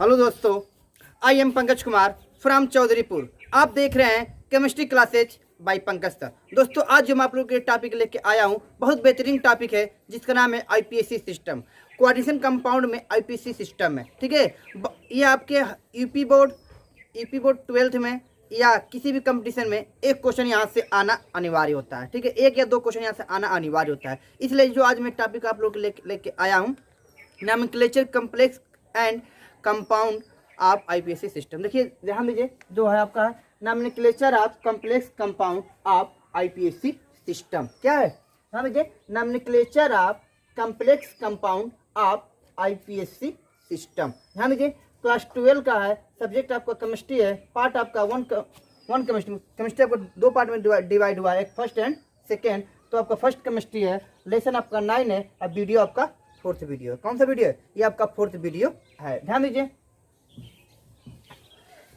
Hello दोस्तों, I am Pankaj Kumar from Chaudharipur. आप देख रहे हैं chemistry classes by Pankaj sir. दोस्तों, आज जो मैं आप लोगों के टॉपिक लेके आया हूँ, बहुत बेहतरीन टॉपिक है जिसका नाम है आईपीएससी सिस्टम। कोऑर्डिनेशन कंपाउंड में आईपीएससी सिस्टम है, ठीक है। ये आपके यूपी बोर्ड 12th में या किसी भी कंपटीशन में एक क्वेश्चन यहाँ से आना अनिवार्य होता है, ठीक है। एक या दो क्वेश्चन यहाँ से आना अनिवार्य होता है। इसलिए जो आज मैं टॉपिक आप लोग लेके आया हूँ, nomenclature complex and compound of IPSC system. देखिए, ध्यान दीजिए, जो है आपका nomenclature of complex compound of IPSC system. क्या है? ध्यान दीजिए, nomenclature of complex compound of IPSC system. ध्यान दीजिए, क्लास 12 का है, सब्जेक्ट आपका केमिस्ट्री है, पार्ट आपका वन केमिस्ट्री आपको दो पार्ट में डिवाइड हुआ है, एक फर्स्ट एंड सेकेंड। तो आपका फर्स्ट केमिस्ट्री है, लेसन आपका 9 है, अब वीडियो आपका 4th वीडियो है। कौन सा वीडियो है? ये आपका 4th वीडियो है। ध्यान दीजिए,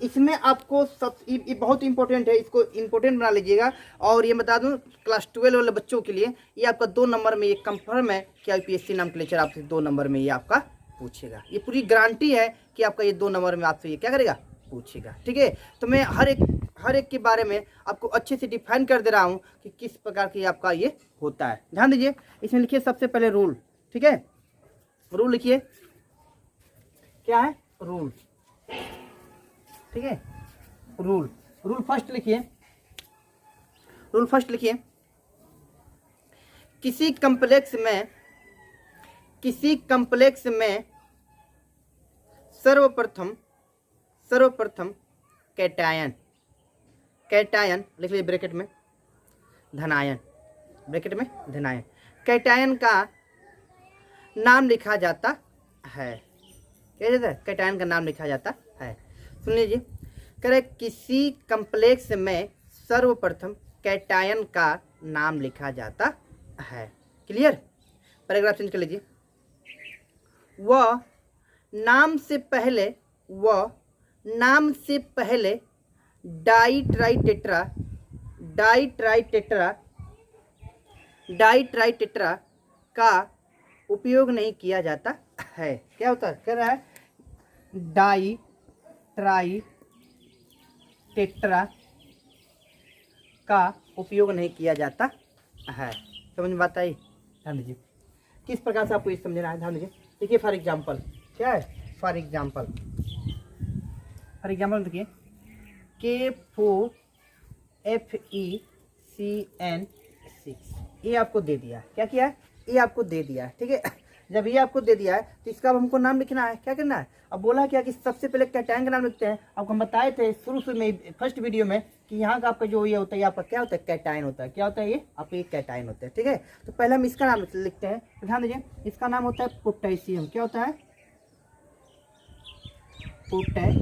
इसमें आपको ये बहुत इंपॉर्टेंट है, इसको इंपॉर्टेंट बना लीजिएगा। और ये बता दूं, क्लास 12 वाले बच्चों के लिए ये आपका 2 नंबर में ये कंफर्म है कि आईपीएससी नॉमेनक्लेचर आपसे 2 नंबर में ये आपका पूछेगा। ये पूरी गारंटी है कि आपका ये 2 नंबर में आपसे ये क्या करेगा, पूछेगा, ठीक है। तो मैं हर एक के बारे में आपको अच्छे से डिफाइन कर दे रहा हूँ कि किस प्रकार की आपका ये होता है। ध्यान दीजिए, इसमें लिखिए सबसे पहले रूल, ठीक है। रूल लिखिए, क्या है? रूल, ठीक है। रूल फर्स्ट लिखिए, किसी कंप्लेक्स में सर्वप्रथम कैटायन लिख लीजिए ब्रैकेट में, धनायन, कैटायन का नाम लिखा जाता है। क्या जाता है? कैटायन का नाम लिखा जाता है। सुन लीजिए, कह रहे किसी कंप्लेक्स में सर्वप्रथम कैटायन का नाम लिखा जाता है। क्लियर? पैराग्राफ चेंज कर लीजिए। वह नाम से पहले डाइट्राइटेट्रा का उपयोग नहीं किया जाता है। क्या होता है? कह रहा है डाइट्राइटेट्रा का उपयोग नहीं किया जाता है। समझ में बात आई? ध्यान दीजिए, किस प्रकार से आपको ये समझना है। ध्यान दीजिए, देखिए फॉर एग्जांपल, क्या है? फॉर एग्जांपल देखिए, KFeCN6 ये आपको दे दिया है। क्या किया है? ये आपको दे दिया है, ठीक है। जब ये आपको दे दिया है तो इसका अब हमको नाम लिखना है। क्या करना है? अब बोला क्या कि सबसे पहले कैटायन का नाम लिखते हैं। आपको हम बताए थे शुरू में फर्स्ट वीडियो में कि यहाँ का आपका जो ये होता है, आपका क्या होता है? कैटायन होता है। क्या होता है? ये आपका ये कैटायन होता है, ठीक है। तो पहले हम इसका नाम लिखते हैं। तो ध्यान दीजिए, इसका नाम होता है पोटेशियम। क्या होता है? पोटेशियम।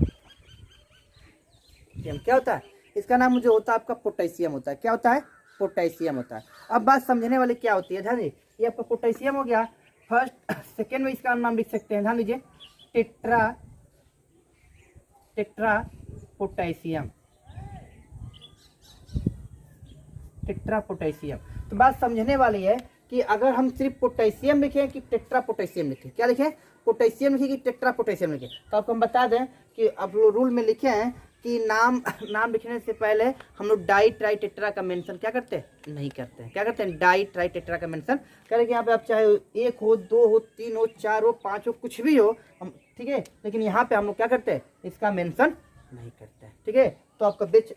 क्या होता है? इसका नाम जो होता है आपका पोटेशियम होता है। क्या होता है? पोटेशियम होता है। अब बात समझने वाली क्या होती है, ध्यान दीजिए, ये आपका पोटेशियम हो गया। फर्स्ट सेकेंड में इसका नाम लिख सकते हैं। ध्यान दीजिए, टेट्रा पोटेशियम। तो बात समझने वाली है कि अगर हम सिर्फ पोटेशियम लिखें कि टेट्रा पोटेशियम लिखें। क्या लिखें? पोटेशियम लिखें कि टेट्रा पोटेशियम लिखें। तो आपको हम बता दें कि अब रूल में लिखे हैं कि नाम लिखने से पहले हम लोग डाइट्राइटेट्रा का मेंशन क्या करते हैं? नहीं करते हैं। क्या करते हैं? डाइट्राइटेट्रा का मेंशन करेंगे। यहाँ पे आप चाहे 1 हो, 2 हो, 3 हो, 4 हो, 5 हो, कुछ भी हो, हम, ठीक है। लेकिन यहाँ पे हम लोग क्या करते हैं? इसका मेंशन नहीं करते हैं, ठीक है। तो आपका विच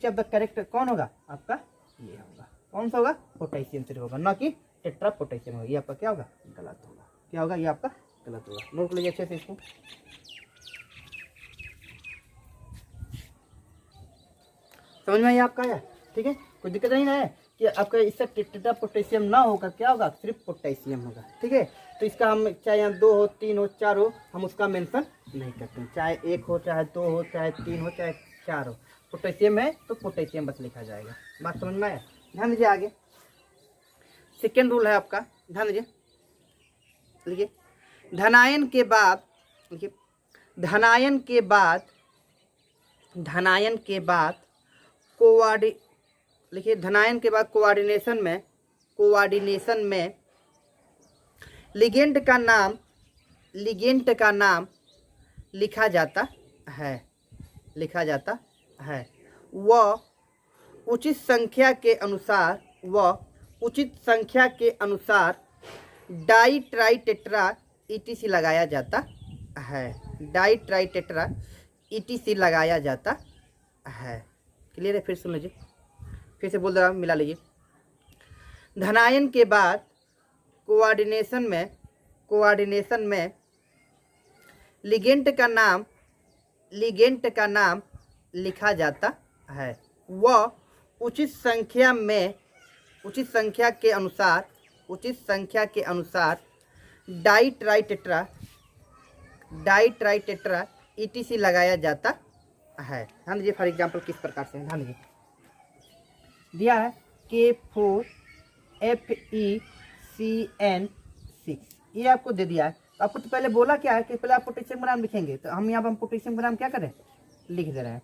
ऑफ द करेक्ट कौन होगा? आपका ये होगा। कौन सा होगा? पोटेशियम सिर्फ होगा, ना कि टेट्रा पोटेशियम होगा। ये आपका क्या होगा? गलत होगा। क्या होगा? ये आपका गलत होगा। नोट कर लीजिए अच्छे से इसको। समझ में आया आपका? आया? ठीक है, कोई दिक्कत नहीं है कि आपका इससे टेट्रा पोटेशियम ना होगा, क्या होगा? सिर्फ पोटेशियम होगा, ठीक है। तो इसका हम चाहे यहाँ 2 हो, 3 हो, 4 हो, हम उसका मेंशन नहीं करते हैं। चाहे 1 हो, चाहे 2 हो, चाहे 3 हो, चाहे 4 हो, पोटेशियम है तो पोटेशियम बस लिखा जाएगा। बात समझ में आया? ध्यान दीजिए आगे, सेकेंड रूल है आपका। ध्यान दीजिए, लिखिए, धनायन के बाद कोऑर्डिनेशन में लिगेंड का नाम लिखा जाता है, लिखा जाता है। वह उचित संख्या के अनुसार, वह उचित संख्या के अनुसार डाई ट्राई टेट्रा ईटीसी लगाया जाता है, डाई ट्राई टेट्रा ईटीसी लगाया जाता है। क्लियर है? फिर सुन लीजिए, फिर से बोल रहा हूँ, मिला लीजिए। धनायन के बाद कोऑर्डिनेशन में लिगेंट का नाम लिखा जाता है। वह उचित संख्या के अनुसार डाई ट्राई टेट्रा ईटीसी लगाया जाता है। ध्यान दीजिए, फॉर एग्जाम्पल किस प्रकार से, ध्यान दीजिए, दिया है K4FeCN6, ये आपको दे दिया है। तो आपको तो पहले बोला क्या है कि पहले आप पोटेशियम का नाम लिखेंगे, तो हम यहाँ पर पोटेशियम का नाम क्या करें, लिख दे रहे हैं,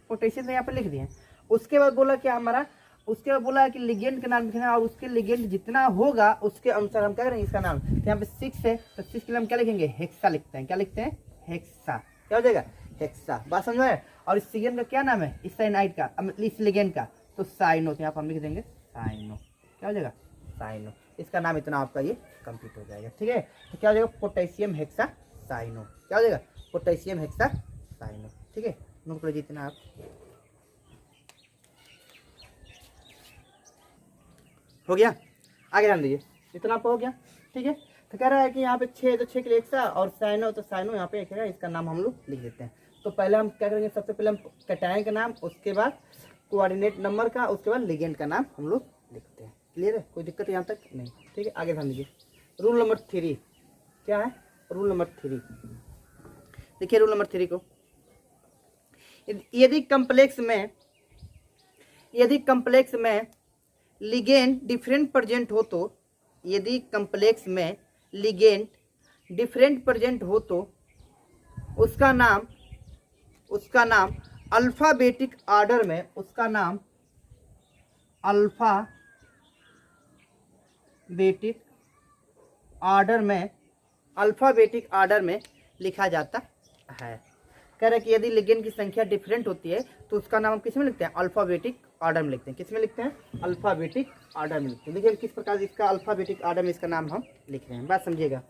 पोटेशियम तो यहाँ पर लिख दिए। उसके बाद बोला क्या हमारा, उसके बाद बोला है कि लिगेंड का नाम लिखना, और उसके लिगेंड जितना होगा उसके अनुसार हम क्या करेंगे इसका नाम। तो यहाँ पे 6 है, तो 6 के लिए हम क्या लिखेंगे, हेक्सा लिखते हैं। क्या लिखते हैं, हेक्सा। क्या हो जाएगा, हेक्सा। बात समझ में? और इस लिगेंड का क्या नाम है, इस साइनाइड का, इस लिगेंड का, तो साइनो। तो यहाँ पर हम लिख देंगे साइनो। क्या हो जाएगा, साइनो। इसका नाम इतना आपका ये कंप्लीट हो जाएगा। ठीक है, तो क्या हो जाएगा, पोटेशियम हेक्सा साइनो। क्या हो जाएगा, पोटेशियम हेक्सा साइनो। ठीक है, नोट कर लीजिए इतना आप। हो गया, आगे ध्यान दीजिए, इतना आपको हो गया। ठीक है, तो कह रहा है कि यहाँ पे 6, तो 6 के लिए हेक्सा, और साइनो, तो साइनो यहाँ पे एक है, इसका नाम हम लोग लिख देते हैं। तो पहले हम क्या करेंगे, सबसे पहले हम कैटायन का नाम, उसके बाद कोऑर्डिनेट नंबर का, उसके बाद लिगेंड का नाम हम लोग लिखते हैं। क्लियर है, कोई दिक्कत यहाँ तक नहीं। ठीक है, आगे ध्यान दीजिए। रूल नंबर 3 क्या है, रूल नंबर 3 देखिए, रूल नंबर 3 को, यदि कम्प्लेक्स में लिगेंड डिफरेंट प्रेजेंट हो तो, यदि कम्प्लेक्स में लिगेंड डिफरेंट प्रेजेंट हो तो उसका नाम अल्फाबेटिक ऑर्डर में, उसका नाम अल्फाबेटिक ऑर्डर में लिखा जाता है। कह रहे कि यदि लिगेंड की संख्या डिफरेंट होती है तो उसका नाम हम किस में लिखते हैं, अल्फाबेटिक ऑर्डर में लिखते हैं। किस में लिखते हैं, अल्फाबेटिक ऑर्डर में लिखते हैं। देखिए किस प्रकार इसका अल्फाबेटिक ऑर्डर में इसका नाम हम लिख रहे हैं, बात समझिएगा।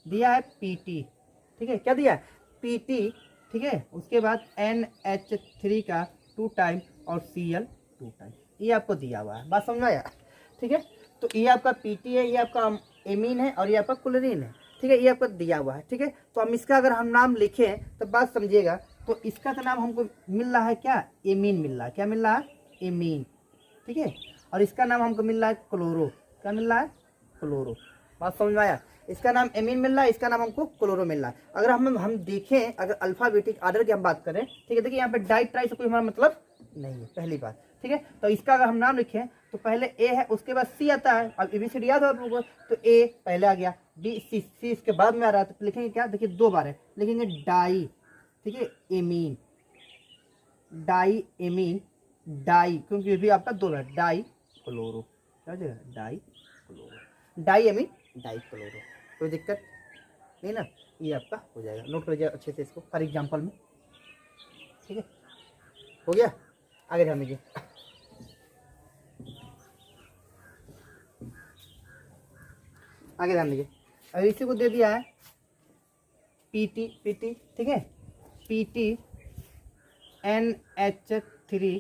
दिया है पीटी, ठीक है, क्या दिया है, पीटी। ठीक है, उसके बाद NH3 का 2 टाइम और Cl 2 टाइम, ये आपको दिया हुआ है। बात समझ में आया? ठीक है, तो ये आपका पीटी है, ये आपका एमीन है, और ये आपका क्लोरीन है। ठीक है, ये आपको दिया हुआ है। ठीक है, तो हम इसका अगर हम नाम लिखें तो बात समझिएगा, तो इसका तो नाम हमको मिल रहा है क्या, एमीन मिल रहा है। क्या मिल रहा है, एमीन। ठीक है, और इसका नाम हमको मिल रहा है क्लोरो। क्या मिल रहा है, क्लोरो। बात समझ में आया? इसका नाम एमीन मिल रहा है, इसका नाम हमको क्लोरो मिल रहा है। अगर हम देखें, अगर अल्फाबेटिक ऑर्डर की हम बात करें, ठीक है, देखिए यहाँ पे डाई ट्राई से कोई हमारा मतलब नहीं है, पहली बात। ठीक है, तो इसका अगर हम नाम लिखें तो पहले ए है, उसके बाद सी आता है। अब ABCD याद हो आप लोगों को, तो ए पहले आ गया, बी सी, सी इसके बाद में आ रहा है, तो लिखेंगे क्या, देखिए 2 बार है, लिखेंगे डाई। ठीक है, एमीन, डाई एमीन, डाई, क्योंकि ये भी आपका 2 है, डाई क्लोरो। क्या हो जाएगा, di chloro, di amine di chloro. कोई दिक्कत नहीं ना, ये आपका हो जाएगा। नोट कर लीजिए अच्छे से इसको फॉर एग्जाम्पल में। ठीक है, हो गया, आगे ध्यान दीजिए। आगे ध्यान दीजिए, अगर इसी को दे दिया है पीटी, ठीक है, पीटी NH3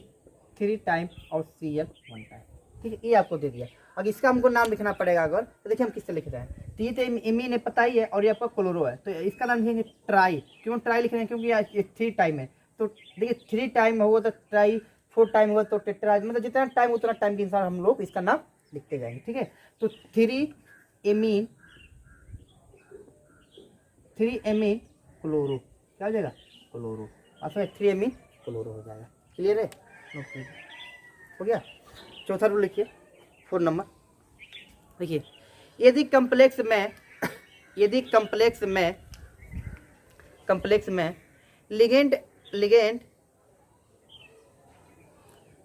3 टाइम और Cl 1 टाइम। ठीक है, ये आपको दे दिया। अब इसका हमको नाम लिखना पड़ेगा अगर, तो देखिए हम किससे लिख रहे हैं। तो ये तो एमीन है, पता ही है, और ये आपका क्लोरो है, तो इसका नाम लिखेंगे ट्राई। क्यों ट्राई लिख रहे हैं, क्योंकि ये 3 टाइम है। तो देखिए 3 टाइम होगा तो ट्राई, 4 टाइम होगा तो टेट्रा, मतलब जितना टाइम उतना टाइम के अनुसार हम लोग इसका नाम लिखते जाएंगे। ठीक है, तो 3 एमीन क्लोरो। क्या हो जाएगा, क्लोरो। असमें 3 एमीन क्लोरो हो जाएगा। क्लियर है, हो गया। चौथा रूल लिखिए, 4 नंबर। देखिए, यदि कम्प्लेक्स में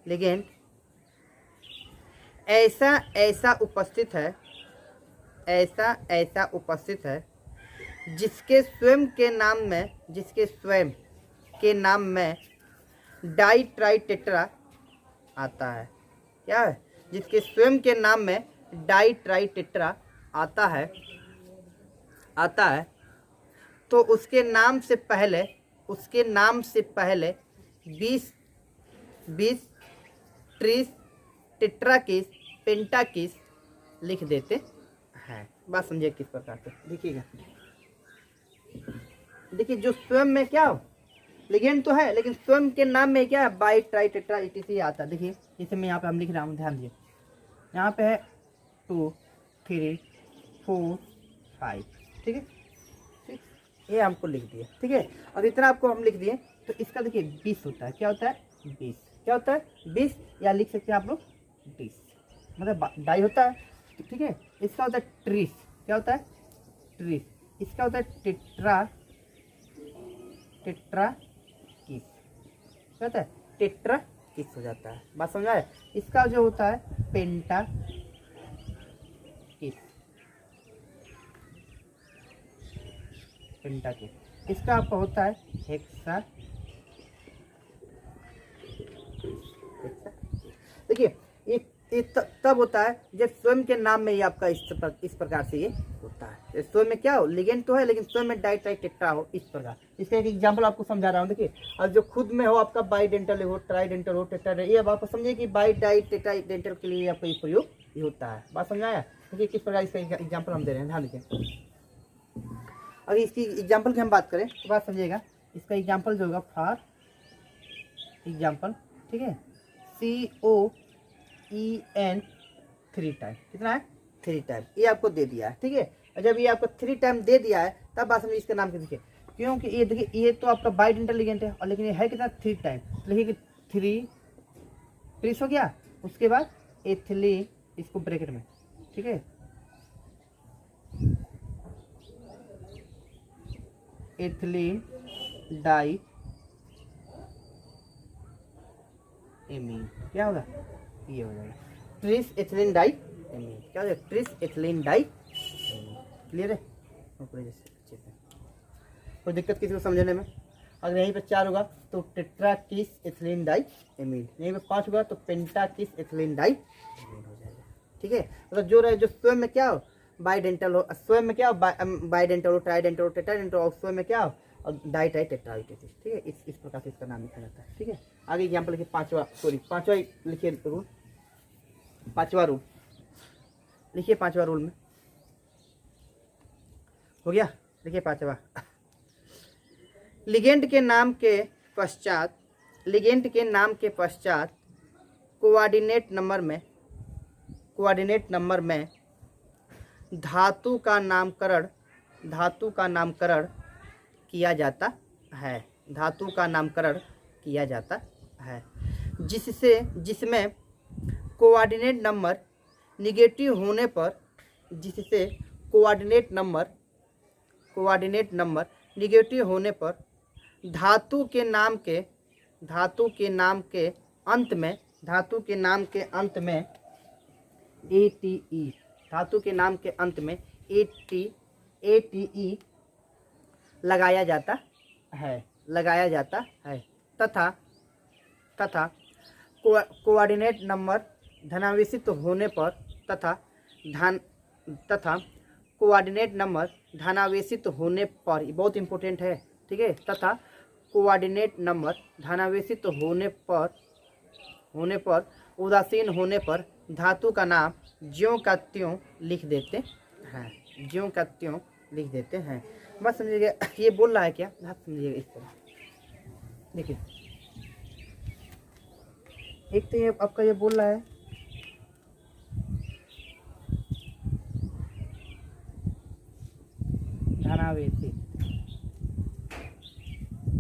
लिगेंड ऐसा उपस्थित है जिसके स्वयं के नाम में डाई ट्राई टेट्रा आता है। क्या है? जिसके स्वयं के नाम में डाई ट्राई टेट्रा आता है तो उसके नाम से पहले 20 ट्रीस टेट्राकिस पेंटाकिस लिख देते हैं। बात समझिए किस प्रकार से, देखिएगा। देखिए जो स्वयं में क्या हो, लिगेंड तो है लेकिन स्वयं के नाम में क्या है, बाई ट्राई टेट्रा इटीसी आता है। देखिए जैसे मैं यहाँ पे हम लिख रहा हूँ, ध्यान दिए, यहाँ पे है 2 3 4 5, ठीक है, ये हमको लिख दिया, ठीक है। और इतना आपको हम लिख दिए तो इसका देखिए 20 होता है। क्या होता है? 20। क्या होता है? 20, या लिख सकते हैं आप लोग 20, मतलब डाई होता है, ठीक है। इसका होता है ट्रीस। क्या होता है? ट्रीस। इसका होता है टेट्राकिस। क्या होता है? टेट्राकिस हो जाता है। बात समझ आए? इसका जो होता है पेंटाकिस। इसका आपका होता है हेक्सा। देखिए ये तब होता है जब स्वयं के नाम में ये आपका इस प्रकार से ये होता है। स्वयं में क्या हो, लिगेंड तो है लेकिन स्वयं में डाई ट्राई टेट्रा हो, इस प्रकार। इसका एक एग्जांपल आपको समझा रहा हूँ। देखिए और जो खुद में हो आपका बाई डेंटल हो, ट्राई डेंटल हो, टेट्रा, ये अब आपको समझिए कि बाई डाई टेट्रा डेंटल के लिए आपका ये प्रयोग ये होता है। बात समझ आया? देखिए किस प्रकार इसका एग्जाम्पल हम दे रहे हैं, ध्यान दीजिए। अगर इसकी एग्जाम्पल की हम बात करें तो बात समझिएगा। इसका एग्जाम्पल जो होगा फॉर एग्जाम्पल, ठीक है, COEN 3 टाइम। कितना है? 3 टाइम। ये आपको दे दिया है, ठीक है। और जब ये आपको 3 टाइम दे दिया है तब बात समझिए इसका नाम क्या। देखिए क्योंकि ये देखिए ये तो आपका बाई डेंटल लिगेंड है, और लेकिन ये है कितना? 3 टाइम। देखिए कि 3 ट्रीस हो गया, उसके बाद एथिलीन, इसको ब्रैकेट में, ठीक है, एथिलीन डाई एमीन। क्या होगा? ये हो जाएगा ट्रिस एथिलीन डाई एमीन। क्या हो जाएगा? Tris ethylene di amine. Clear है? अच्छे से, कोई दिक्कत किसी को समझने में? अगर यहीं पे 4 होगा तो टेट्राकिस एथिलीन डाई एमीन, यहीं पे 5 होगा तो पेंटाकिस एथिलीन डाई एमीन हो जाएगा, ठीक है। मतलब जो रहे, जो स्वयं में क्या हो, बाई डेंटल हो, स्वयं में क्या हो, बाई डेंटल हो, ट्राई डेंटल हो, टेट्रा डेंटल हो, और स्वयं में क्या हो, और डाई ट्राई टेट्राइटिस, ठीक है। इस प्रकार से इसका नाम लिखा जाता है, ठीक है। आगे एग्जाम्पल लिखिए, पांचवा लिखिए रूल, 5वां रूल लिखिए। 5वां रूल में हो गया। देखिए 5वां, लिगेंड के नाम के पश्चात कोऑर्डिनेट नंबर में धातु का नामकरण किया जाता है, जिसमें कोऑर्डिनेट नंबर निगेटिव होने पर धातु के नाम के अंत में ATE लगाया जाता है तथा कोऑर्डिनेट नंबर धनावेशित होने पर बहुत इंपॉर्टेंट है, ठीक है। तथा कोऑर्डिनेट नंबर धनावेशित होने पर उदासीन होने पर धातु का नाम ज्यों का त्यों लिख देते हैं। बस समझिएगा ये बोल रहा है क्या, आप समझिएगा इस तरह। देखिए एक तो ये आपका ये बोल रहा है धनावेशित,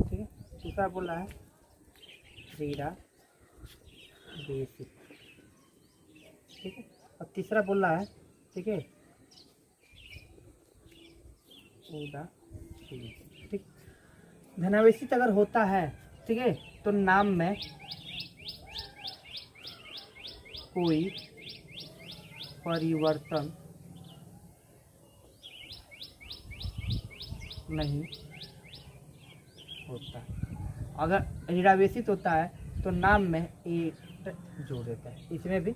ठीक है। दूसरा बोल रहा है ऋणावेशित, ठीक है। और तीसरा बोल रहा है, ठीक है, उदासीन, ठीक। धनावेशित अगर होता है, ठीक है, तो नाम में कोई परिवर्तन नहीं होता। अगर निरावेशित होता है तो नाम में एट जोड़ देता है। इसमें भी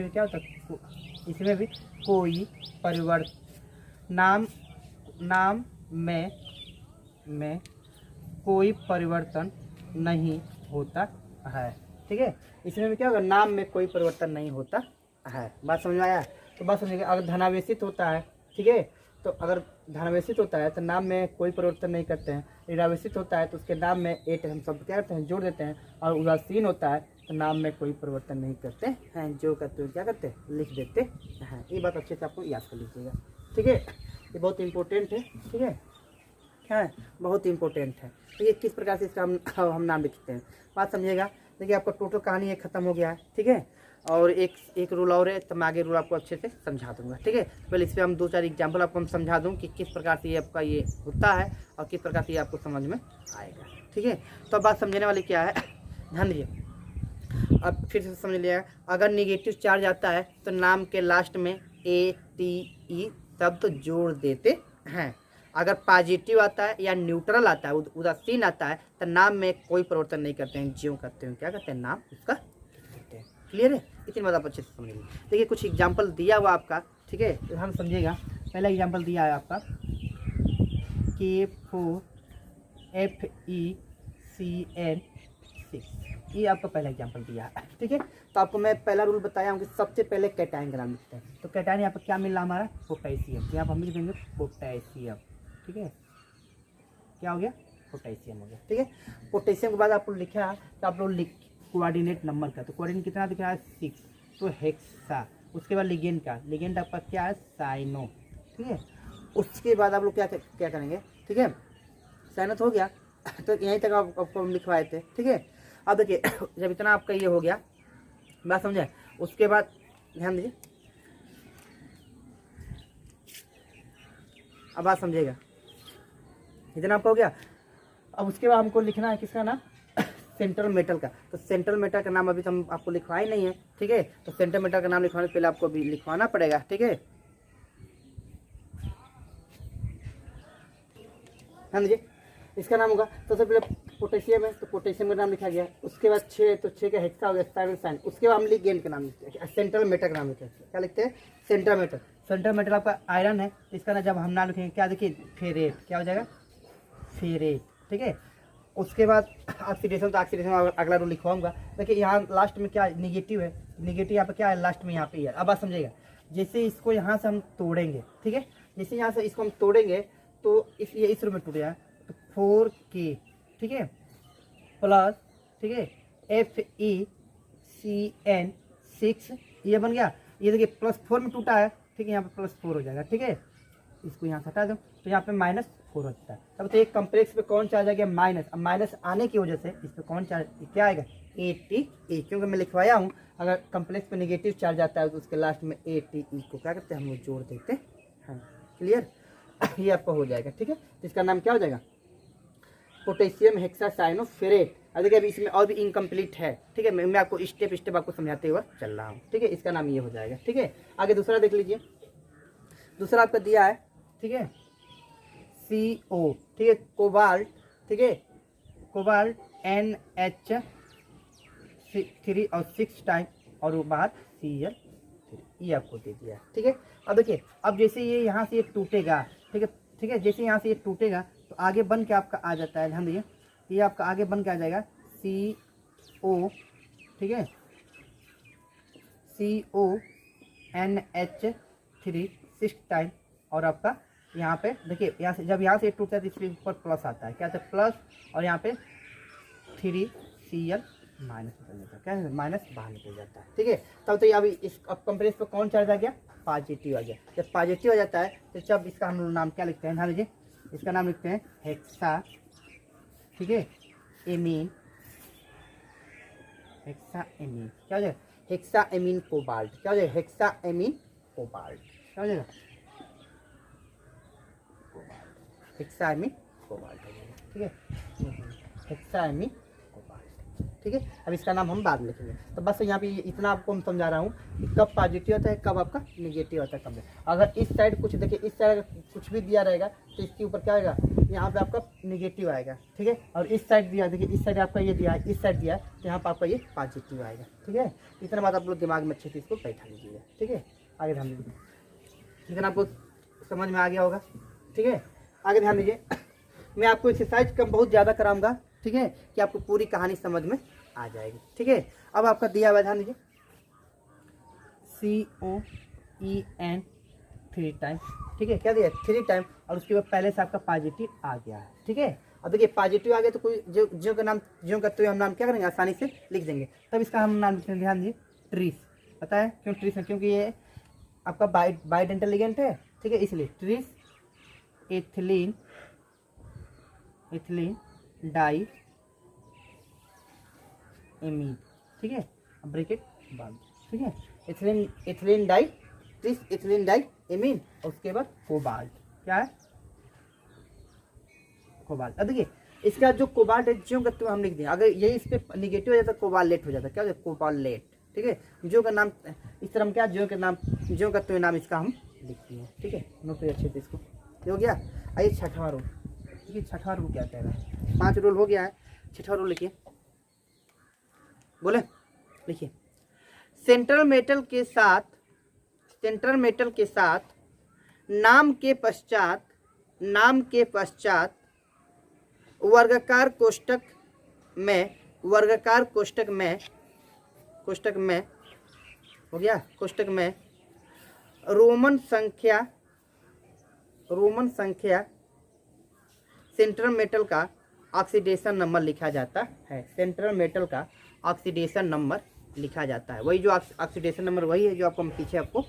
क्या होता है, इसमें भी कोई परिवर्तन नाम में कोई परिवर्तन नहीं होता है। ठीक है, इसमें भी क्या होगा, नाम में कोई परिवर्तन नहीं होता है। बात समझ में आया? तो बात समझिए, अगर धनावेशित होता है, ठीक है, तो अगर धनावेशित होता है तो नाम में कोई परिवर्तन नहीं करते हैं। निरावेशित होता है तो उसके नाम में एट हम सब क्या करते हैं, जोड़ देते हैं। और उदासीन होता है तो नाम में कोई परिवर्तन नहीं करते हैं, जो करते हैं क्या करते हैं, लिख देते हैं। ये बात अच्छे से आपको याद कर लीजिएगा। ठीक है, ये बहुत इंपॉर्टेंट है। ठीक है, क्या है, बहुत इंपॉर्टेंट है। तो ये किस प्रकार से इसका हम नाम लिखते हैं, बात समझिएगा। देखिए, आपका टोटल कहानी एक खत्म हो गया है। ठीक है, और एक रूल और है, तो मैं आगे रूल आपको अच्छे से समझा दूंगा। ठीक है, पहले इस पर हम 2-4 एग्जाम्पल आपको हम समझा दूँ कि किस प्रकार से ये आपका ये होता है और किस प्रकार से ये आपको समझ में आएगा। ठीक है, तो अब बात समझने वाली क्या है, ध्यान दीजिए। अब फिर से समझ लिया, अगर निगेटिव चार्ज आता है तो नाम के लास्ट में ATE शब्द जोड़ देते हैं। अगर पॉजिटिव आता है या न्यूट्रल आता है, उदासीन आता है, तो नाम में कोई परिवर्तन नहीं करते हैं, ज्यों करते हैं क्या करते हैं, नाम उसका देते हैं। क्लियर है? इतनी बात आप अच्छे से समझ लीजिए। देखिए, कुछ एग्जाम्पल दिया हुआ आपका। ठीक है, तो हम समझिएगा। पहला एग्जाम्पल दिया है आपका K4FeCN6, ये आपका पहला एग्जाम्पल दिया है। ठीक है, तो आपको मैं पहला रूल बताया हूँ कि सबसे पहले कैटायन का नाम लिखते हैं। तो कैटायन यहाँ पर क्या मिल रहा हमारा, पोटेशियम। यहाँ पर हम लिख देंगे पोटेशियम। ठीक है, क्या हो गया, पोटेशियम हो गया। ठीक है, पोटेशियम के बाद आप लोग लिखा है, तो आप लोग कोऑर्डिनेट नंबर का, तो कोऑर्डिनेट कितना दिख रहा है, 6, तो हेक्सा। उसके बाद लिगेंड का, लिगेंड आपका क्या है, साइनो। ठीक है, उसके बाद आप लोग क्या करेंगे, ठीक है, साइनो हो गया, तो यहीं तक आपको हम लिखवाए थे। ठीक है, अब देखिए, जब इतना आपका ये हो गया, बात समझे, उसके बाद ध्यान दीजिए, अब बात समझिएगा, इतना आपका हो गया। अब उसके बाद हमको लिखना है किसका नाम, सेंट्रल मेटल का। तो सेंट्रल मेटल का नाम अभी तो हम आपको लिखवाए नहीं है। ठीक है, तो सेंट्रल मेटल का नाम लिखवाने से पहले आपको भी लिखवाना पड़ेगा। ठीक है, ध्यान दीजिए, इसका नाम होगा, तो सबसे पहले पोटेशियम है, तो पोटेशियम का नाम लिखा गया। उसके बाद 6, तो 6 का हेक्सा हो गया, साइन। उसके बाद हम लिगेंड का नाम लिखते हैं, सेंट्रल मेटल का नाम लिखते हैं। क्या लिखते हैं, सेंट्रल मेटल। सेंट्रल मेटल आपका आयरन है, इसका ना जब हम नाम लिखेंगे क्या, देखिए, फेरेट। क्या हो जाएगा, फेरेट। ठीक है, उसके बाद ऑक्सीडेशन, तो ऑक्सीडेशन अगला रूल लिखवाऊंगा। देखिए, यहाँ लास्ट में क्या निगेटिव है, निगेटिव यहाँ पे क्या है, लास्ट में यहाँ पे है। अब बात समझिएगा, जैसे इसको यहाँ से हम तोड़ेंगे, ठीक है, जैसे यहाँ से इसको हम तोड़ेंगे तो इस रूप में टूट जाए, तो 4K, ठीक है, प्लस, ठीक है, FeCN6, ये बन गया। ये देखिए +4 में टूटा है। ठीक है, यहाँ पे +4 हो जाएगा। ठीक है, इसको यहाँ से हटा दो, तो यहाँ पे -4 होता है। तब तो एक कम्प्लेक्स पे कौन चार्ज आ गया, माइनस। अब माइनस आने की वजह से इस पर कौन चार्ज क्या आएगा, ATE, क्योंकि मैं लिखवाया हूँ, अगर कम्प्लेक्स पे नेगेटिव चार्ज आता है तो उसके लास्ट में ATE को क्या करते हैं, हम लोग जोड़ देते हैं। क्लियर, ये आपको हो जाएगा। ठीक है, तो इसका नाम क्या हो जाएगा, पोटेशियम हेक्सासाइनोफेरेट। अब देखिए, अभी इसमें और भी इनकम्प्लीट है। ठीक है, मैं आपको स्टेप आपको समझाते हुए चल रहा हूँ। ठीक है, इसका नाम ये हो जाएगा। ठीक है, आगे दूसरा देख लीजिए। दूसरा आपका दिया है, ठीक है, CO, ठीक है, कोबाल्ट। ठीक है, कोबाल्ट NH3 और 6 टाइम, और वो बाहर Cl3, ये आपको दे दिया। ठीक है, अब देखिए, अब जैसे ये यहाँ से ये टूटेगा, ठीक है, ठीक है, जैसे यहाँ से ये टूटेगा तो आगे बन के आपका आ जाता है, ध्यान दीजिए, ये आपका आगे बन के आ जाएगा CO, ठीक है, CONH3 6 टाइम, और आपका यहाँ पे देखिए, यहाँ से जब यहाँ से टूटता है तो इसके ऊपर प्लस आता है, क्या आता है, प्लस, और यहाँ पे 3Cl माइनस निकल जाता है, क्या है, माइनस बाहर निकल जाता है। ठीक है, तब तो अभी इस अब कंप्रेस पे कौन चार्ज आ गया, पॉजिटिव आ गया। जब पॉजिटिव आ जाता है तो जब इसका हम नाम क्या लिखते हैं, ध्यान दीजिए, इसका नाम लिखते हैं हेक्सा, ठीक है, एमीन, हेक्सा एमीन। क्या हो जाएगा, हेक्सा एमीन कोबाल्ट। क्या हो जाएगा, हेक्सा एमीन कोबाल्ट। क्या हो जाएगा, हेक्सा एमीन कोबाल्ट हो जाएगा। ठीक है, हेक्सा एमीन कोबाल्ट। ठीक है। अब इसका नाम हम बाद में लिखेंगे। तो बस यहाँ पे इतना आपको हम समझा रहा हूँ कि कब पॉजिटिव होता है, कब आपका निगेटिव होता है, कब नहीं। अगर इस साइड कुछ देखिए, इस साइड अगर कुछ भी दिया रहेगा तो इसके ऊपर क्या आएगा, यहाँ पे आपका निगेटिव आएगा, ठीक है। और इस साइड दिया, देखिए इस साइड आपका ये दिया है, इस साइड दिया है, तो यहाँ पर आपका ये पॉजिटिव आएगा, ठीक है। इतना बात आप लोग दिमाग में अच्छे से इसको बैठा लीजिएगा, ठीक है। आगे ध्यान दीजिए, इतना आपको समझ में आ गया होगा, ठीक है। आगे ध्यान दीजिए, मैं आपको एक्सरसाइज कम बहुत ज़्यादा कराऊंगा, ठीक है, कि आपको पूरी कहानी समझ में आ जाएगी, ठीक है। अब आपका दिया हुआ ध्यान दीजिए, COEN 3 टाइम, ठीक है। क्या दिया, 3 टाइम, और उसके बाद पहले से आपका पॉजिटिव आ गया है, ठीक है। अब देखिए पॉजिटिव आ गया तो कोई जो का नाम, जो का तो हम नाम क्या करेंगे, आसानी से लिख देंगे। तब इसका हम नाम लिखते हैं, ध्यान दीजिए, ट्रीस। पता है क्यों ट्रीस है, क्योंकि ये आपका बाइडेंटल लिगेंड है, ठीक है, इसलिए ट्रीस एथिलीन डाई एमीन, ठीक है। अब ब्रैकेट बंद, ठीक है। Ethylene di, tris ethylene di amine, और उसके बाद कोबाल्ट, क्या है, कोबाल्ट। अब देखिए इसका जो कोबाल्ट है, जो का तो हम लिख दें, अगर ये इस पे निगेटिव हो जाता है कोबालेट हो जाता है, क्या हो जाता है, कोबालेट, ठीक है। जो का नाम इस तरह क्या, जो का नाम, जो का तो नाम इसका हम लिखते हैं, ठीक है। नोट करिए अच्छे से इसको, ये हो गया। आइए छठवां रूल, ठीक है। छठवां रूल क्या कह रहा है, 5 रूल हो गया है, छठवां रूल लिखिए, बोले लिखिए। सेंट्रल मेटल के साथ नाम के पश्चात वर्गाकार कोष्टक में हो गया, कोष्टक में रोमन संख्या सेंट्रल मेटल का ऑक्सीडेशन नंबर लिखा जाता है। सेंट्रल मेटल का ऑक्सीडेशन नंबर लिखा जाता है, वही जो ऑक्सीडेशन नंबर वही है जो आपको हम पीछे आपको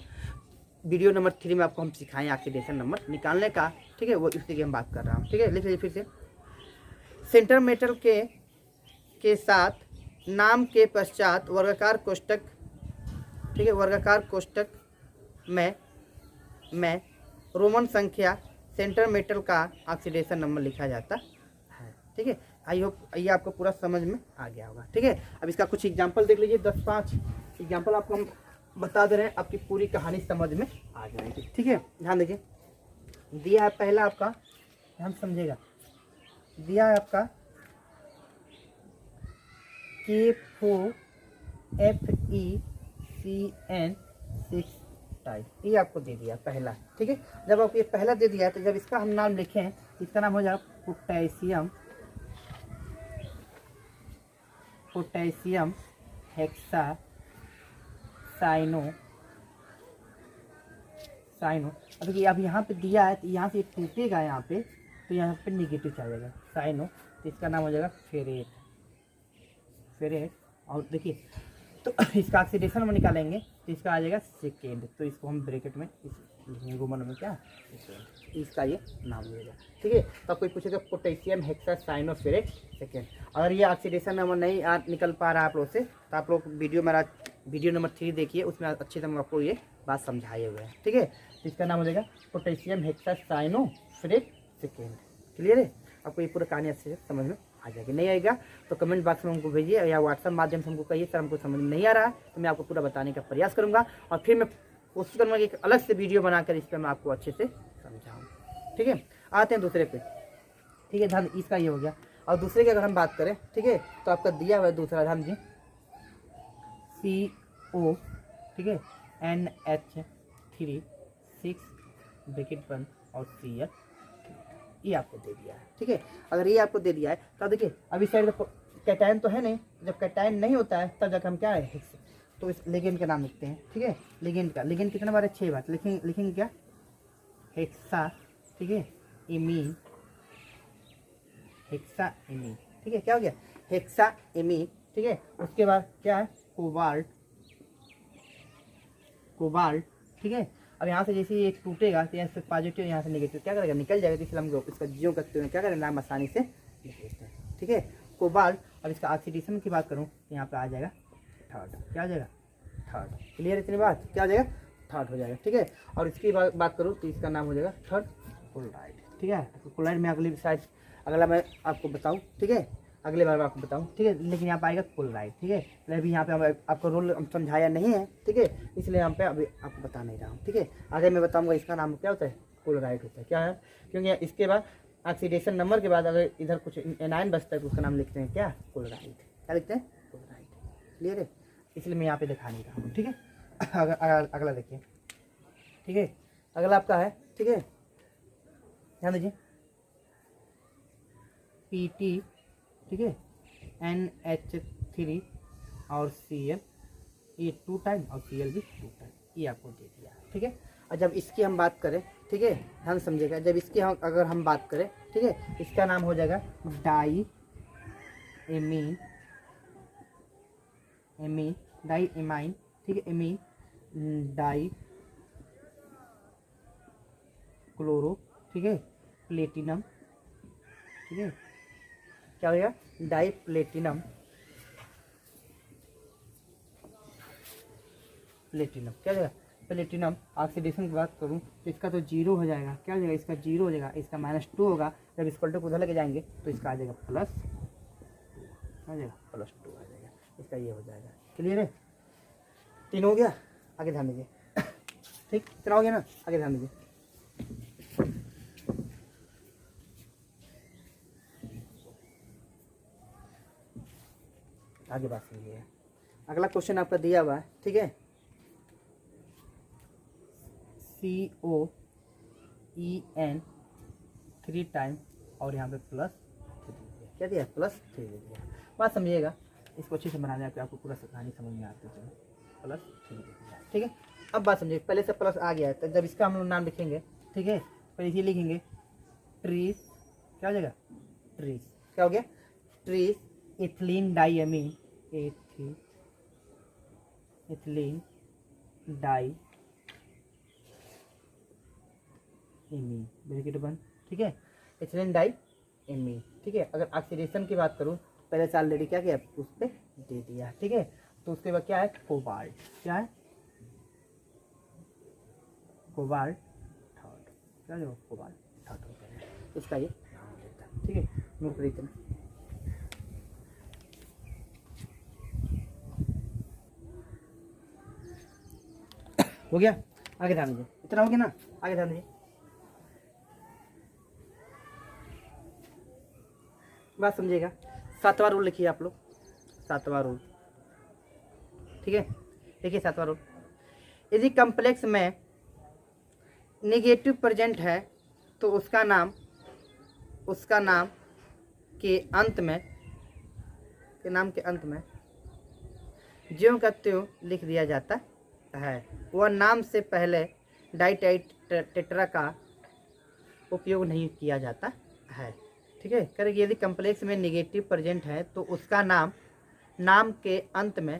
वीडियो नंबर 3 में आपको हम सिखाएं ऑक्सीडेशन नंबर निकालने का, ठीक है। वो इसी की हम बात कर रहा हूँ, ठीक है। लिख लीजिए फिर से, सेंट्रल मेटल के साथ नाम के पश्चात वर्गाकार कोष्टक, ठीक है, वर्गाकार कोष्टक में रोमन संख्या सेंट्रल मेटल का ऑक्सीडेशन नंबर लिखा जाता है, ठीक है। आई होप ये आपको पूरा समझ में आ गया होगा, ठीक है। अब इसका कुछ एग्जांपल देख लीजिए, 10-5 एग्जांपल आपको हम बता दे रहे हैं, आपकी पूरी कहानी समझ में आ जाएगी, ठीक है। ध्यान देखिए, दिया है पहला आपका, ध्यान समझेगा, दिया है आपका K4FeCN6 टाइप, ये आपको दे दिया पहला, ठीक है। जब आपको ये पहला दे दिया है तो जब इसका हम नाम लिखें, इसका नाम हो जाएगा पोटेशियम हेक्सासाइनो। अब देखिए अब यहाँ पे दिया है तो यहाँ से टूटेगा, यहाँ पे तो यहाँ पे निगेटिव चलेगा साइनो, तो इसका नाम हो जाएगा फेरेट। और देखिए तो इसका ऑक्सीडेशन हम निकालेंगे तो इसका आ जाएगा सेकेंड, तो इसको हम ब्रैकेट में इस रोमन में क्या इसका ये नाम मिलेगा, ठीक है। तो कोई पूछेगा पोटेशियम हेक्सासाइनोफेरेट सेकेंड। अगर ये ऑक्सीडेशन नंबर नहीं निकल पा रहा है आप लोग से, तो आप लोग वीडियो नंबर 3 देखिए, उसमें अच्छे से हम आपको ये बात समझाए हुए हैं, ठीक है। तो इसका नाम हो जाएगा पोटेशियम हेक्सासाइनोफेरेट सेकेंड। क्लियर है, आपको ये पूरा कहानी अच्छे से समझ में आ जाएगी। नहीं आएगा तो कमेंट बॉक्स में हमको भेजिए या व्हाट्सएप माध्यम से हमको कहिए, सर हमको समझ में नहीं आ रहा है, तो मैं आपको पूरा बताने का प्रयास करूंगा, और फिर मैं कोशिश करूँगा कि एक अलग से वीडियो बनाकर इस पर मैं आपको अच्छे से समझाऊँ, ठीक है। आते हैं दूसरे पे, ठीक है। ध्यान, इसका ये हो गया। और दूसरे की अगर हम बात करें, ठीक है, तो आपका दिया हुआ है दूसरा, ध्यान दीजिए, CO, ठीक है, NH3 6 ब्रैकेट बंद और Cl, ये आपको दे दिया है, ठीक है। अगर ये आपको दे दिया है तो देखिए अब इस साइड कैटायन तो है नहीं, जब कैटायन नहीं होता है तब जाकर हम क्या है, तो इस लिगेंड का नाम लिखते हैं, ठीक है। लिगेंड कितना बार है, 6 बार लिखेंगे क्या, हेक्सा, ठीक है, एमीन, ठीक है। क्या हो गया, हेक्सा एमीन, ठीक है। उसके बाद क्या है, कोबाल्ट, ठीक है। अब यहाँ से जैसे ये टूटेगा तो यहाँ से पॉजिटिव, यहाँ से नेगेटिव क्या करेगा, निकल जाएगा, तो इसलिए हम इसका जियो करते हुए क्या करें, नाम आसानी से लिख लेते हैं, ठीक है, कोबाल्ट। अब इसका ऑक्सीडेशन की बात करूँ तो यहाँ पे आ जाएगा थर्ड, क्या आ जाएगा, थर्ड। क्लियर इतनी बात, क्या आ जाएगा, थर्ड हो जाएगा, ठीक है। और इसकी बात करूँ तो इसका नाम हो जाएगा थर्ड क्लोराइड, ठीक है। तो क्लोराइड में अगली साइड अगला मैं आपको बताऊँ, ठीक है। अगले बार मैं आपको बताऊँ, ठीक है। लेकिन यहाँ पे आएगा क्लोराइड, ठीक है। अभी यहाँ पे हम आपको रूल समझाया नहीं है, ठीक है, इसलिए यहाँ पे अभी आपको बता नहीं रहा हूँ, ठीक है। आगे मैं बताऊँगा इसका नाम क्या होता है, क्लोराइड होता है। क्या है, क्योंकि इसके बाद ऑक्सीडेशन नंबर के बाद अगर इधर कुछ एनायन बचता है तो उसका नाम लिखते हैं क्या, क्लोराइड। क्या लिखते हैं, क्लोराइड। क्लियर है, इसलिए मैं यहाँ पे दिखा नहीं रहा हूँ, ठीक है। अगला देखिए, ठीक है। अगला आपका है, ठीक है, ध्यान दीजिए, PT, ठीक है, NH3 और Cl, ये 2 टाइम और Cl भी 2 टाइम, ये आपको दे दिया, ठीक है। और जब इसकी हम बात करें, ठीक है, ध्यान समझिएगा, जब इसकी हम अगर हम बात करें, ठीक है, इसका नाम हो जाएगा डाई एमाइन, ठीक है, एमीन डाई क्लोरो, ठीक है, प्लेटिनम, ठीक है, क्या हो गया, डाई प्लेटिनम क्या हो जाएगा, प्लेटिनम। ऑक्सीडेशन की बात करूं तो इसका तो 0 हो जाएगा, क्या हो जाएगा, इसका 0 हो जाएगा, इसका -2 होगा। जब इस पलटे को उधर लेके जाएंगे तो इसका आ जाएगा +2 आ जाएगा, +2 आ जाएगा, इसका ये हो जाएगा। क्लियर है, 3 हो गया, आगे ध्यान दीजिए, ठीक, इतना हो गया ना, आगे ध्यान दीजिए। आगे बात सुनिए, अगला क्वेश्चन आपका दिया हुआ है, ठीक है, COEN 3 टाइम और यहाँ पे +3 क्या दिया, +3 दे दिया। बात समझिएगा, इसको अच्छे से बनाने के आपको पूरा कहानी समझ में आती है, +3 दे दिया, ठीक है। अब बात समझिए, पहले से प्लस आ गया है तो जब इसका हम लोग नाम लिखेंगे, ठीक है, पहले इसे लिखेंगे ट्रीस, क्या हो जाएगा, ट्रीस, क्या हो गया, tris ethylene diamine, ethylene die amine, bracket बंद, ठीक है, इथिलीन डाई एमीन, ठीक है। अगर ऑक्सीडेशन की बात करूँ, पहले से ऑलरेडी क्या किया, उस पर दे दिया, ठीक है। तो उसके बाद क्या है, कोबाल्ट, क्या है, कोबाल्ट थर्ड, क्या जो कोबाल्ट थर्ड होता है, इसका ये नाम देता है, ठीक है। नोट कर इतना, हो गया, आगे ध्यान दीजिए, इतना हो गया ना, आगे ध्यान दीजिए। बात समझिएगा, 7वां रूल लिखिए आप लोग, 7वां रूल, ठीक है। देखिए 7वां रूल, यदि कम्प्लेक्स में नेगेटिव प्रेजेंट है तो उसका नाम के अंत में ज्यों का त्यों लिख दिया जाता है। वह नाम से पहले डाइटेट्रा का उपयोग नहीं किया जाता है, ठीक है। करेंगे, यदि कम्प्लेक्स में नेगेटिव प्रेजेंट है तो उसका नाम के अंत में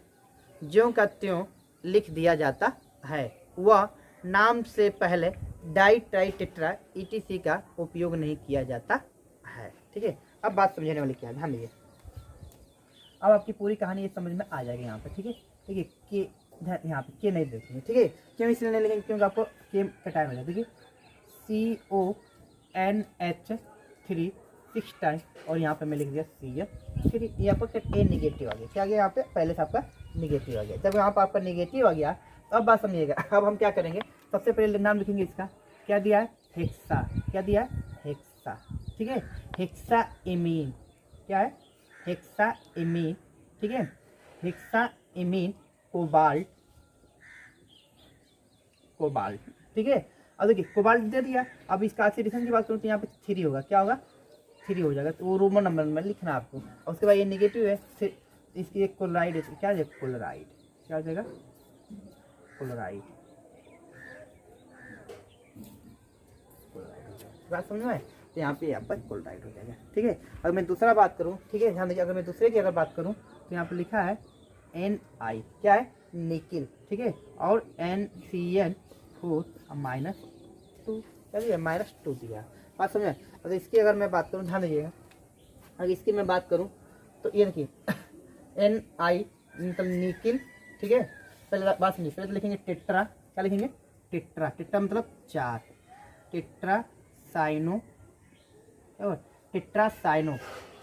ज्यों का त्यों लिख दिया जाता है। वह नाम से पहले डाइटेट्रा ETC का उपयोग नहीं किया जाता है, ठीक है। अब बात समझने वाली क्या है, ध्यान दीजिए, अब आपकी पूरी कहानी ये समझ में आ जाएगी यहाँ पे, ठीक है। ठीक है, के यहाँ पे के नहीं देखेंगे, ठीक है, क्यों इसलिए नहीं लिखेंगे, क्योंकि आपको के का टाइम हो जाए, देखिए CONH3 6 टाइम और यहाँ पे मैं लिख दिया Cl3, यहाँ पर ए नेगेटिव आ गया, क्या आ गया, यहाँ पे पहले से आपका नेगेटिव आ गया। जब यहाँ पर आपका नेगेटिव आ गया, अब बात समझिएगा, अब हम क्या करेंगे, सबसे पहले नाम लिखेंगे इसका, क्या दिया है, हेक्सा, क्या दिया है, हेक्सा, ठीक है, हेक्सा एमीन, क्या है, हेक्सा एमीन, ठीक है, हेक्सा एमीन कोबाल्ट, ठीक है। अब देखिए कोबाल्ट दे दिया, अब इसका ऑक्सीडेशन की बात करूँ तो यहाँ पे 3 होगा, क्या होगा, 3 हो जाएगा, तो वो रोमन नंबर में लिखना आपको। और उसके बाद ये नेगेटिव है, फिर इसकी एक क्लोराइड है, क्या है, क्लोराइड, क्या हो जाएगा, क्लोराइड, बात समझ में, तो यहाँ पे क्लोराइड हो जाएगा, ठीक है। अगर मैं दूसरा बात करूँ, ठीक है, ध्यान दीजिए, अगर मैं दूसरे की अगर बात करूँ तो यहाँ पे लिखा है Ni, क्या है, निकिल, ठीक है, और NCN4 -2, क्या दिया, -2 दिया, बात समझे। अगर इसकी अगर मैं बात करूँ, ध्यान दीजिएगा, अगर इसकी मैं बात करूँ तो ये देखिए Ni मतलब निकिल, ठीक है। पहले बात समझिए, पहले तो लिखेंगे टेट्रा, क्या लिखेंगे, टेट्रा मतलब 4, टेट्रासाइनो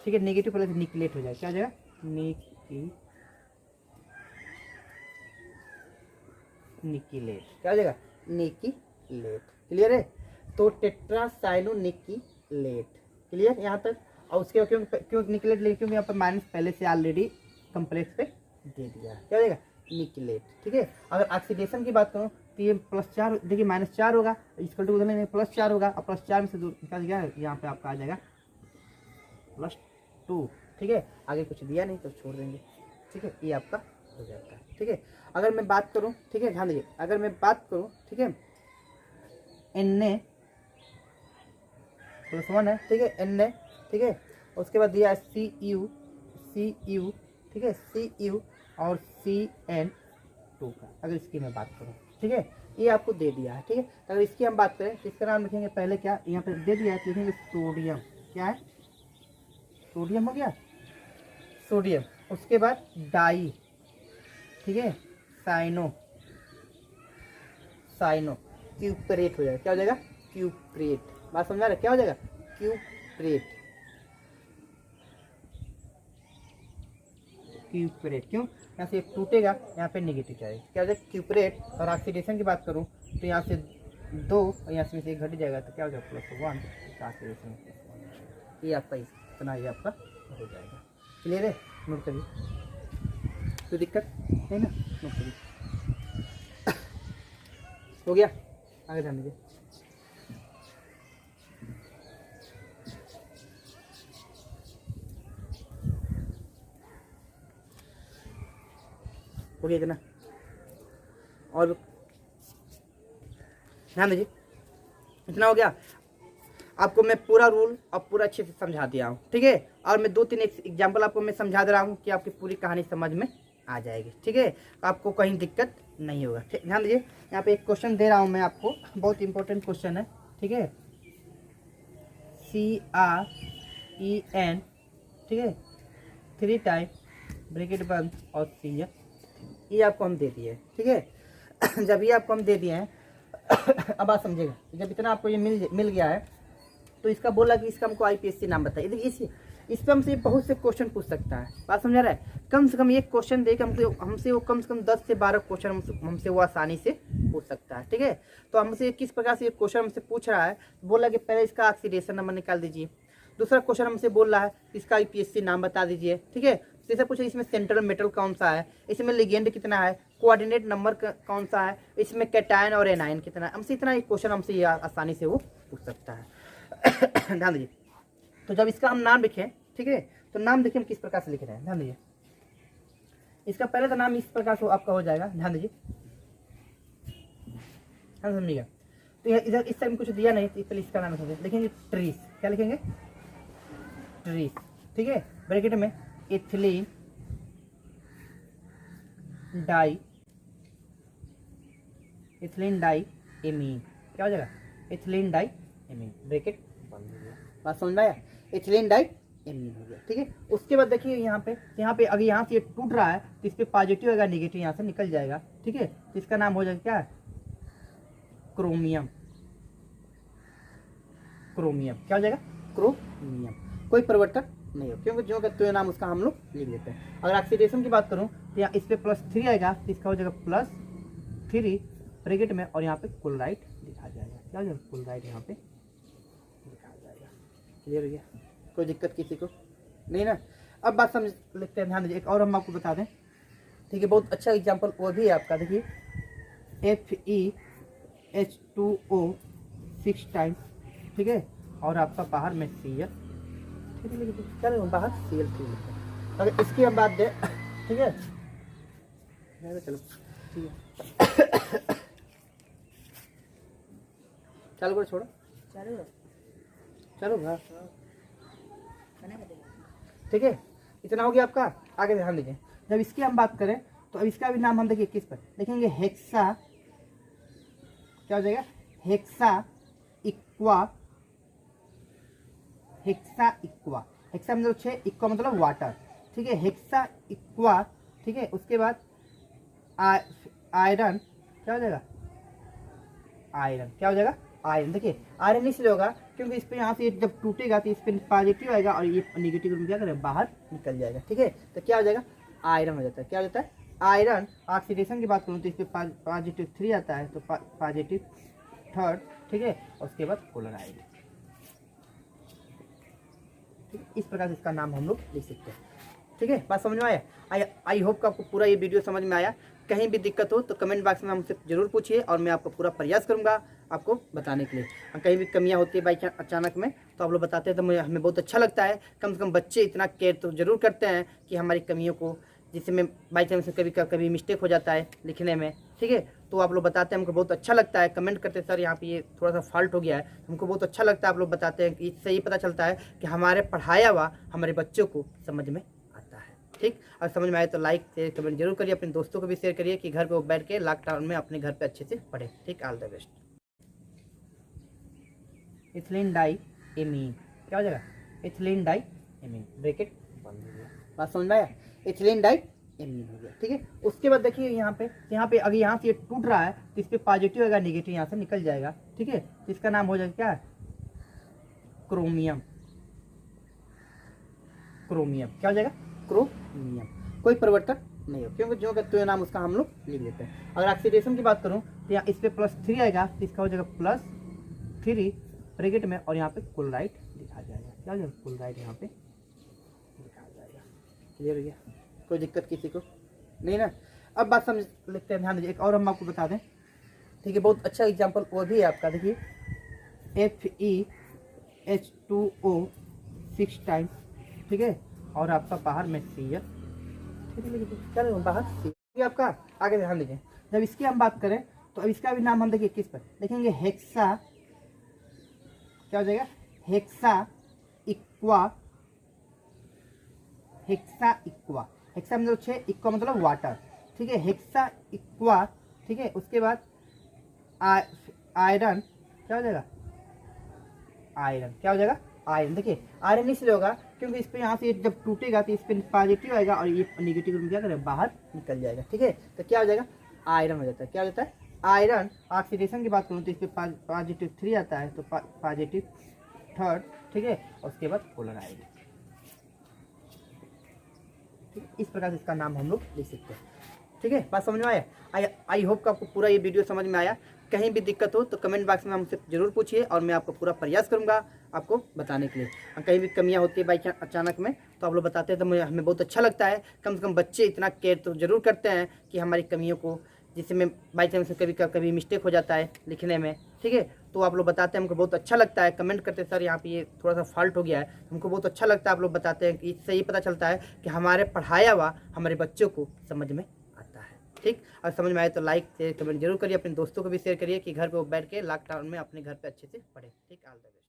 ठीक है, नेगेटिव पहले से निकलेट हो जाएगा, क्या हो जाएगा, निकिलेट, क्या हो जाएगा, निकिलेट। क्लियर है, तो टेट्रासाइक्लोनिकिलेट। क्लियर यहाँ तक। और उसके बाद क्यों निकलेट ले, क्योंकि यहाँ पर माइनस पहले से ऑलरेडी कम्प्लेक्स पे दे दिया, क्या हो जाएगा, निकलेट। ठीक है, अगर ऑक्सीडेशन की बात करूँ तो ये +4, देखिए -4 होगा, इक्वल टू +4 होगा, और +4 में से दूर निकाल गया, यहाँ पे आपका आ जाएगा +2। ठीक है, आगे कुछ दिया नहीं तो छोड़ देंगे। ठीक है, ये आपका हो जाता है। ठीक है, अगर मैं बात करूँ, ठीक है ध्यान दीजिए, अगर मैं बात करूँ, ठीक है, Na+1 है, ठीक है, Na, ठीक है, उसके बाद दिया है Cu, ठीक है, Cu और Cn2 का, अगर इसकी मैं बात करूँ, ठीक है, ये आपको दे दिया है। ठीक है, अगर इसकी हम बात करें तो इसका नाम लिखेंगे पहले, क्या यहाँ पे दे दिया है, लिखेंगे सोडियम। क्या है, सोडियम हो गया, सोडियम। उसके बाद डाई, ठीक है, साइनो क्यूपरेट हो जाएगा, क्या हो जाएगा, क्यूपरेट। बात समझा रहे, क्या हो जाएगा, क्यूपरेट। क्यों, यहाँ से टूटेगा, यहाँ पे नेगेटिव जाएगा, क्या हो जाएगा, क्यूपरेट। और ऑक्सीडेशन की बात करूँ तो यहाँ से 2 और यहाँ से एक घट जाएगा, तो क्या हो जाएगा, +1। ऑक्सीडेशन +1, ये आपका इतना, ये आपका हो जाएगा। क्लियर है, नोट करिए, कोई दिक्कत है ना, नोट करिए। हो गया, आगे ध्यान दीजिए। हो गया इतना, और ध्यान दीजिए, इतना हो गया। आपको मैं पूरा रूल और पूरा अच्छे से समझा दिया हूँ। ठीक है, और मैं 2-3 एग्जाम्पल आपको मैं समझा दे रहा हूँ कि आपकी पूरी कहानी समझ में आ जाएगी। ठीक है, आपको कहीं दिक्कत नहीं होगा। ठीक, ध्यान दीजिए, यहाँ पे एक क्वेश्चन दे रहा हूँ मैं आपको, बहुत इंपॉर्टेंट क्वेश्चन है। ठीक है, CREN, ठीक है, 3 टाइम ब्रैकेट बंद और CF, ये आपको हम दे दिए। ठीक है, जब ये आपको हम दे दिए हैं अब आप समझेगा, जब इतना आपको ये मिल गया है तो इसका बोला कि इसका हमको IPSC नाम बताइए। देखिए इस पर हमसे बहुत से क्वेश्चन पूछ सकता है, बात समझा रहा है। कम से कम एक क्वेश्चन दे के हमसे वो कम से कम 10 से 12 क्वेश्चन हमसे वो आसानी से पूछ सकता है। ठीक है, तो हमसे किस प्रकार से ये क्वेश्चन हमसे पूछ रहा है, बोला कि पहले इसका ऑक्सीडेशन नंबर निकाल दीजिए। दूसरा क्वेश्चन हमसे बोल रहा है इसका IPSC नाम बता दीजिए। ठीक है, जैसे पूछे इसमें सेंट्रल मेटल कौन सा है, इसमें लिगेंड कितना है, कोऑर्डिनेट नंबर कौन सा है, इसमें कैटायन और एनायन कितना है, हमसे इतना एक क्वेश्चन हमसे ये आसानी से वो पूछ सकता है। ध्यान दीजिए, तो जब इसका हम नाम लिखें, ठीक है, तो नाम देखिए हम किस प्रकार से लिख रहे हैं। ध्यान दीजिए, इसका पहले का नाम इस प्रकार से आपका हो जाएगा। ध्यान दीजिए, ध्यान समझिएगा। तो इधर इस टाइम कुछ दिया नहीं, तो पहले इसका नाम लिखेंगे ट्रीस। क्या लिखेंगे, ट्रीस। ठीक है, ब्रैकेट में इथिलीन डाई एमीन, क्या हो जाएगा, इथिलीन डाई एमीन, ब्रैकेट बंद हो गया। बात समझ में आया, इथिलीन डाई एमीन हो गया। ठीक है, उसके बाद देखिए यहाँ पे अगर यहाँ से ये टूट रहा है तो इस पे पॉजिटिव आएगा, नेगेटिव यहाँ से निकल जाएगा। ठीक है, तो इसका नाम हो जाएगा क्या, क्रोमियम। क्या हो जाएगा, क्रोमियम। कोई परिवर्तन नहीं हो, क्योंकि जो तो नाम उसका हम लोग लिख देते हैं। अगर ऑक्सीडेशन की बात करूं तो यहाँ इस पे +3 आएगा, तो इसका हो जाएगा +3 ब्रैकेट में, और यहाँ पे क्लोराइड लिखा जाएगा। क्या हो जाएगा, क्लोराइड यहाँ पे लिखा जाएगा। क्लियर हो गया, कोई दिक्कत किसी को नहीं ना। अब बात समझ लिखते हैं। ध्यान दीजिए, एक और हम आपको बता दें। ठीक है, बहुत अच्छा एग्जाम्पल वो भी है आपका। देखिए FeH2O 6 टाइम, ठीक है, और आपका बाहर में Cl, चलो बाहर Cl3 लिखते हैं। अगर इसकी हम बात दें, ठीक है, चलो ठीक है, चलो को छोड़ो, चलो हाँ, ठीक है, इतना हो गया आपका। आगे ध्यान दीजिए, जब इसकी हम बात करें तो अब इसका भी नाम हम देखिए किस पर देखेंगे, हेक्सा। क्या हो जाएगा, हेक्सा इक्वा। हेक्सा मतलब 6, इक्वा मतलब वाटर। ठीक है, हेक्सा इक्वा। ठीक है, उसके बाद आयरन। क्या हो जाएगा, आयरन। क्या हो जाएगा, आयरन। देखिए आयरन इसलिए होगा क्योंकि इस पे यहाँ से जब टूटेगा तो इस पे पॉजिटिव आएगा और ये निगेटिव क्या करेगा, बाहर निकल जाएगा। ठीक है, तो क्या हो जाएगा, आयरन हो जाता है। क्या हो जाता है, आयरन। ऑक्सीडेशन की बात करूँ तो इस पे पॉजिटिव 3 आता है, तो पॉजिटिव 3, ठीक है, और उसके बाद क्लोराइड। इस प्रकार से इसका नाम हम लोग लिख सकते हैं। ठीक है, बात समझ में आया? आई होप कि आपको पूरा ये वीडियो समझ में आया। कहीं भी दिक्कत हो तो कमेंट बॉक्स में हमसे जरूर पूछिए और मैं आपको पूरा प्रयास करूंगा आपको बताने के लिए। और कहीं भी कमियां होती है बाई अचानक में तो आप लोग बताते हैं तो हमें बहुत अच्छा लगता है। कम से कम बच्चे इतना केयर तो जरूर करते हैं कि हमारी कमियों को, जिससे मैं बाई चांस कभी मिस्टेक हो जाता है लिखने में। ठीक है, तो आप लोग बताते हैं, हमको बहुत अच्छा लगता है। कमेंट करते हैं सर यहाँ पे ये थोड़ा सा फॉल्ट हो गया है, हमको बहुत अच्छा लगता है। आप लोग बताते हैं कि इससे ये पता चलता है कि हमारे पढ़ाया हुआ हमारे बच्चों को समझ में आता है। ठीक, और समझ में आए तो लाइक शेयर कमेंट जरूर करिए, अपने दोस्तों को भी शेयर करिए कि घर पे वो बैठ के लॉकडाउन में अपने घर पे अच्छे से पढ़े। ठीक, all the best. Ethylene die amine क्या हो जाएगा, इथिलीन डाई एमीन, ब्रैकेट बंद हो गया। बात समझ में आया, इथिलीन डाई एमीन हो गया। ठीक है, उसके बाद देखिए यहाँ पे अगर यहाँ से ये टूट रहा है तो इस पे पॉजिटिव होगा, निगेटिव यहाँ से निकल जाएगा। ठीक है, तो इसका नाम हो जाएगा क्या, क्रोमियम। क्रोमियम क्या हो जाएगा, क्रोमियम। कोई परिवर्तन नहीं हो, क्योंकि जो कहते हैं नाम उसका हम लोग लिख देते हैं। अगर ऑक्सीडेशन की बात करूं तो यहाँ इस पे +3 आएगा तो इसका हो जाएगा +3 ब्रैकेट में, और यहाँ पे क्लोराइड लिखा जाएगा। क्या हो जाएगा, क्लोराइड यहाँ पे लिखा जाएगा। क्लियर हो गया, कोई दिक्कत किसी को नहीं ना? अब बात समझ लेते हैं, ध्यान दीजिए। एक और हम आपको बता दें, ठीक है, बहुत अच्छा एग्जाम्पल वो भी है आपका। देखिए FeH2O 6 टाइम्स, ठीक है, और आपका बाहर में Cl, ठीक है, क्या बाहर Cl आपका। आगे ध्यान दीजिए, जब इसकी हम बात करें तो अब इसका भी नाम हम देखिए किस पर देखेंगे, हेक्सा। क्या हो जाएगा, हेक्सा इक्वा। हेक्सा इक्वा, हेक्सा मतलब 6, इक्वा मतलब वाटर। ठीक है, हेक्सा इक्वा। ठीक है, उसके बाद आयरन। क्या हो जाएगा, आयरन। क्या हो जाएगा, आयरन। देखिए आयरन इसलिए होगा क्योंकि इस पे यहाँ से जब टूटेगा तो इस पे पॉजिटिव आएगा और ये निगेटिव क्या करेगा, बाहर निकल जाएगा। ठीक है, तो क्या हो जाएगा, आयरन हो जाता है। क्या हो जाता है, आयरन। ऑक्सीडेशन की बात करूँ तो इस पे पॉजिटिव 3 आता है, तो पॉजिटिव 3, ठीक है, और उसके बाद क्लोराइड। ठीक, इस प्रकार से इसका नाम हम लोग लिख सकते हैं। ठीक है, बात समझ में आया? आई होप कि आपको पूरा ये वीडियो समझ में आया। कहीं भी दिक्कत हो तो कमेंट बॉक्स में हमसे जरूर पूछिए और मैं आपको पूरा प्रयास करूंगा आपको बताने के लिए। और कहीं भी कमियां होती है बाई अचानक में तो आप लोग बताते हैं तो हमें बहुत अच्छा लगता है। कम से कम बच्चे इतना केयर तो जरूर करते हैं कि हमारी कमियों को, जिससे मैं बाई चांस कभी मिस्टेक हो जाता है लिखने में। ठीक है, तो आप लोग बताते हैं, हमको बहुत अच्छा लगता है। कमेंट करते हैं सर यहाँ पे ये थोड़ा सा फॉल्ट हो गया है, हमको बहुत अच्छा लगता है। आप लोग बताते हैं कि इससे ये पता चलता है कि हमारे पढ़ाया हुआ हमारे बच्चों को समझ में आता है। ठीक, और समझ में आए तो लाइक शेयर कमेंट जरूर करिए, अपने दोस्तों को भी शेयर करिए कि घर पे वो बैठ के लॉकडाउन में अपने घर पे अच्छे से पढ़े। ठीक, ऑल द बेस्ट।